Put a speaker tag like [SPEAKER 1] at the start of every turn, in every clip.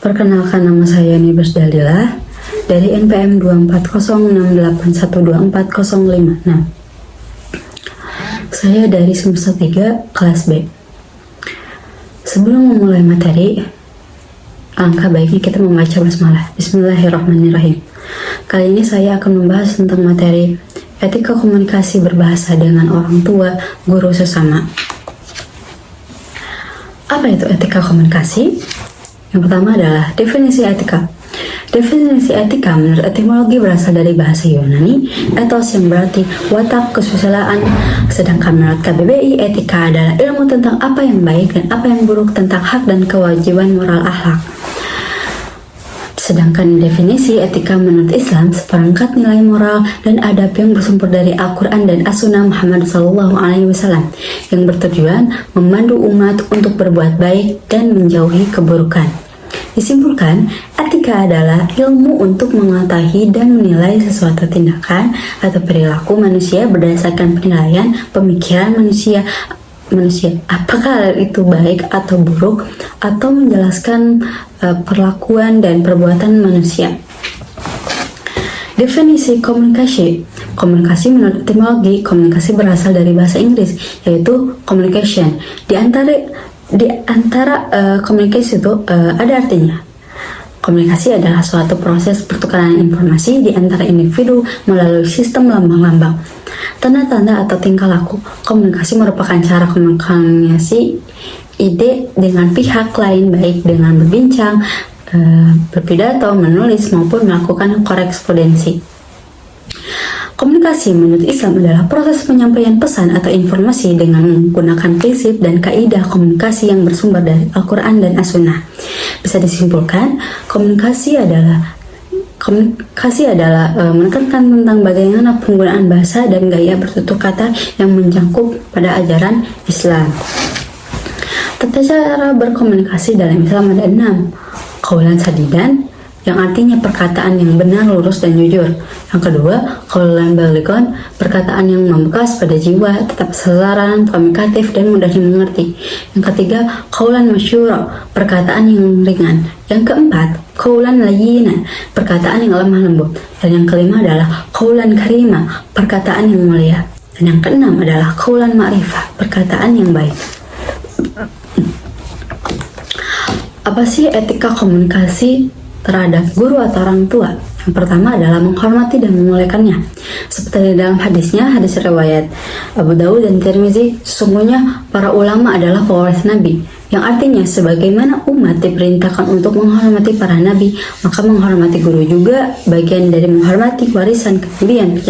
[SPEAKER 1] Perkenalkan, nama saya Nibers Dalilah dari NPM 24068124056. Saya dari semester 3 kelas B. Sebelum memulai materi, alangkah baiknya kita membaca basmalah. Bismillahirrahmanirrahim. Kali ini saya akan membahas tentang materi etika komunikasi berbahasa dengan orang tua, guru sesama. Apa itu etika komunikasi? Yang pertama adalah definisi etika. Definisi etika menurut etimologi berasal dari bahasa Yunani, ethos yang berarti watak, kesusilaan. Sedangkan menurut KBBI, etika adalah ilmu tentang apa yang baik dan apa yang buruk, tentang hak dan kewajiban moral akhlak. Sedangkan definisi etika menurut Islam, seperangkat nilai moral dan adab yang bersumber dari Al-Quran dan As-Sunnah Muhammad SAW yang bertujuan memandu umat untuk berbuat baik dan menjauhi keburukan. Disimpulkan, etika adalah ilmu untuk mengetahui dan menilai sesuatu tindakan atau perilaku manusia berdasarkan penilaian pemikiran manusia apakah itu baik atau buruk, atau menjelaskan perlakuan dan perbuatan manusia. Definisi komunikasi menurut etimologi, komunikasi berasal dari bahasa Inggris, yaitu communication. Di antara komunikasi itu ada artinya. Komunikasi adalah suatu proses pertukaran informasi di antara individu melalui sistem lambang-lambang, tanda-tanda atau tingkah laku. Komunikasi merupakan cara komunikasi ide dengan pihak lain, baik dengan berbincang, berpidato, menulis, maupun melakukan korespondensi. Komunikasi menurut Islam adalah proses penyampaian pesan atau informasi dengan menggunakan prinsip dan kaidah komunikasi yang bersumber dari Al-Quran dan As-Sunnah. Bisa disimpulkan, komunikasi adalah menekankan tentang bagaimana penggunaan bahasa dan gaya bertutur kata yang mencakup pada ajaran Islam. Tata cara berkomunikasi dalam Islam ada 6. Qaulan sadidan, yang artinya perkataan yang benar, lurus, dan jujur. Yang kedua, qaulan balighan, perkataan yang membekas pada jiwa, tetap sasaran, komunikatif, dan mudah dimengerti. Yang ketiga, qaulan masyura, perkataan yang ringan. Yang keempat, qaulan layyina, perkataan yang lemah lembut. Dan yang kelima adalah qaulan karima, perkataan yang mulia. Dan yang keenam adalah qaulan ma'rifah, perkataan yang baik. Apa sih etika komunikasi terhadap guru atau orang tua? Yang pertama adalah menghormati dan memuliakannya. Seperti dalam hadisnya, hadis riwayat Abu Dawud dan Tirmizi, sesungguhnya para ulama adalah pewaris Nabi, yang artinya sebagaimana umat diperintahkan untuk menghormati para nabi, maka menghormati guru juga bagian dari menghormati warisan kenabian.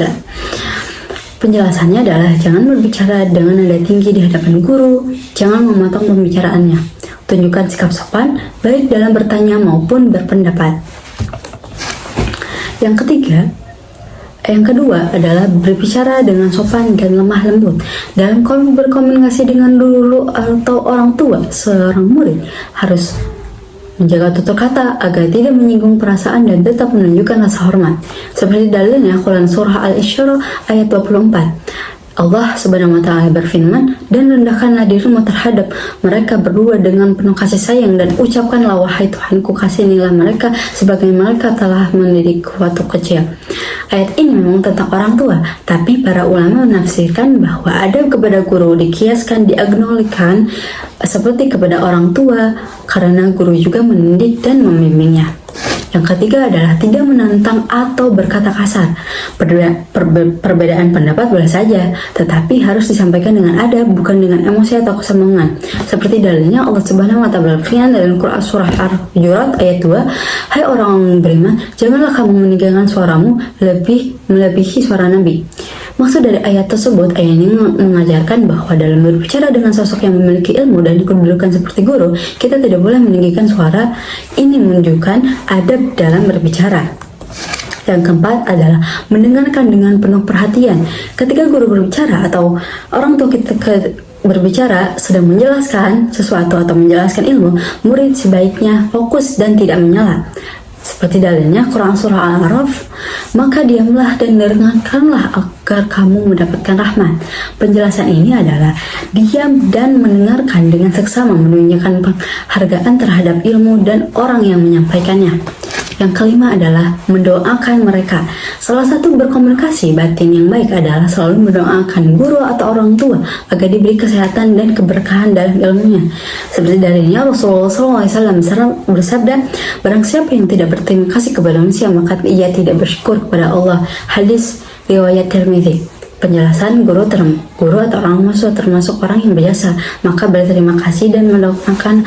[SPEAKER 1] Penjelasannya adalah jangan berbicara dengan nada tinggi di hadapan guru, jangan memotong pembicaraannya. Tunjukkan sikap sopan, baik dalam bertanya maupun berpendapat. Yang kedua adalah berbicara dengan sopan dan lemah lembut. Dalam berkomunikasi dengan guru atau orang tua, seorang murid harus menjaga tutur kata agar tidak menyinggung perasaan dan tetap menunjukkan rasa hormat. Seperti dalilnya Quran surah Al-Isra ayat 24. Allah Subhanahu wa Ta'ala berfirman, dan rendahkanlah dirimu terhadap mereka berdua dengan penuh kasih sayang, dan ucapkanlah, wahai Tuhanku, kasihanilah mereka sebagai mereka telah mendidikku waktu kecil. Ayat ini memang tentang orang tua, tapi para ulama menafsirkan bahwa adab kepada guru dikiaskan, diagnostikan seperti kepada orang tua, karena guru juga mendidik dan membimbingnya. Yang ketiga adalah tidak menantang atau berkata kasar. Perbedaan pendapat boleh saja, tetapi harus disampaikan dengan adab, bukan dengan emosi atau kesombongan. Seperti dalilnya Allah Subhanahu wa Ta'ala berfirman dalam Quran surah Al-Hujurat ayat 2, hai orang beriman, janganlah kamu meninggikan suaramu melebihi suara Nabi. Maksud dari ayat tersebut, ayat ini mengajarkan bahwa dalam berbicara dengan sosok yang memiliki ilmu dan kedudukan seperti guru, kita tidak boleh meninggikan suara. Ini menunjukkan adab dalam berbicara. Yang keempat adalah mendengarkan dengan penuh perhatian. Ketika guru berbicara atau orang tua kita berbicara sedang menjelaskan sesuatu atau menjelaskan ilmu, murid sebaiknya fokus dan tidak menyela. Seperti dalilnya Quran Surah Al-A'raf, maka diamlah dan dengarkanlah agar kamu mendapatkan rahmat. Penjelasan ini adalah diam dan mendengarkan dengan seksama menunjukkan penghargaan terhadap ilmu dan orang yang menyampaikannya. Yang kelima adalah mendoakan mereka. Salah satu berkomunikasi batin yang baik adalah selalu mendoakan guru atau orang tua agar diberi kesehatan dan keberkahan dalam ilmunya. Seperti dalilnya Rasulullah SAW bersabda, barang siapa yang tidak berterima kasih kepada manusia maka ia tidak bersyukur kepada Allah. Hadis riwayat Tirmidzi. Penjelasan guru atau orang musuh termasuk orang yang biasa, maka berterima kasih dan mendoakan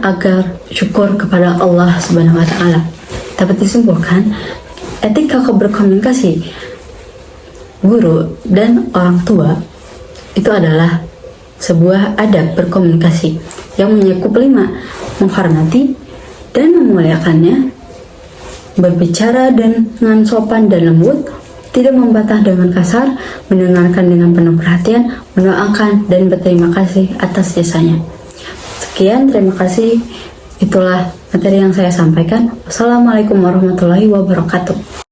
[SPEAKER 1] agar syukur kepada Allah Subhanahu wa taala. Dapat disimpulkan, etika berkomunikasi guru dan orang tua itu adalah sebuah adab berkomunikasi yang mencakup 5: menghormati dan memuliakannya, berbicara dengan sopan dan lembut, tidak membantah dengan kasar, mendengarkan dengan penuh perhatian, mendoakan dan berterima kasih atas jasanya. Sekian, terima kasih. Itulah materi yang saya sampaikan. Wassalamualaikum warahmatullahi wabarakatuh.